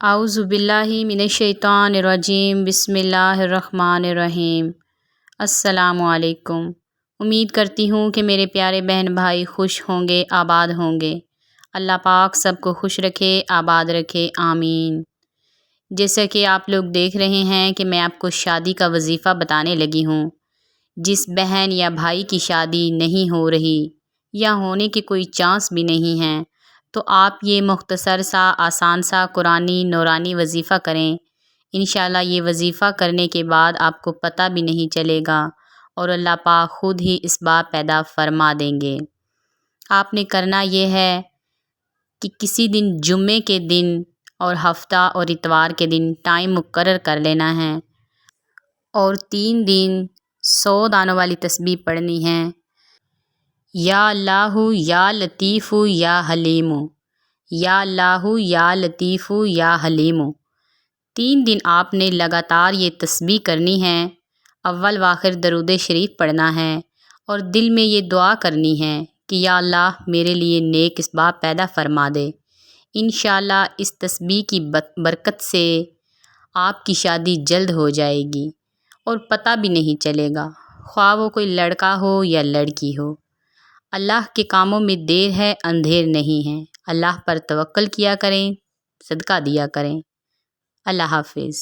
اعوذ باللہ من الشیطان الرجیم، بسم اللہ الرحمن الرحیم۔ السلام علیکم۔ امید کرتی ہوں کہ میرے پیارے بہن بھائی خوش ہوں گے، آباد ہوں گے۔ اللہ پاک سب کو خوش رکھے، آباد رکھے، آمین۔ جیسا کہ آپ لوگ دیکھ رہے ہیں کہ میں آپ کو شادی کا وظیفہ بتانے لگی ہوں۔ جس بہن یا بھائی کی شادی نہیں ہو رہی یا ہونے کی کوئی چانس بھی نہیں ہے، تو آپ یہ مختصر سا آسان سا قرآنی نورانی وظیفہ کریں۔ انشاءاللہ یہ وظیفہ کرنے کے بعد آپ کو پتہ بھی نہیں چلے گا اور اللہ پاک خود ہی اسباب پیدا فرما دیں گے۔ آپ نے کرنا یہ ہے کہ کسی دن جمعے کے دن اور ہفتہ اور اتوار کے دن ٹائم مقرر کر لینا ہے اور 3 دن 100 دانوں والی تسبیح پڑھنی ہے۔ یا اللہ یا لطیف یا حلیم، یا اللہ یا لطیف یا حلیم۔ 3 دن آپ نے لگاتار یہ تسبیح کرنی ہے۔ اول و آخر درود شریف پڑھنا ہے اور دل میں یہ دعا کرنی ہے کہ یا اللہ میرے لیے نیک اسباب پیدا فرما دے۔ انشاءاللہ اس تسبیح کی برکت سے آپ کی شادی جلد ہو جائے گی اور پتہ بھی نہیں چلے گا، خواہ وہ کوئی لڑکا ہو یا لڑکی ہو۔ اللہ کے کاموں میں دیر ہے، اندھیر نہیں ہے۔ اللہ پر توکل کیا کریں، صدقہ دیا کریں۔ اللہ حافظ۔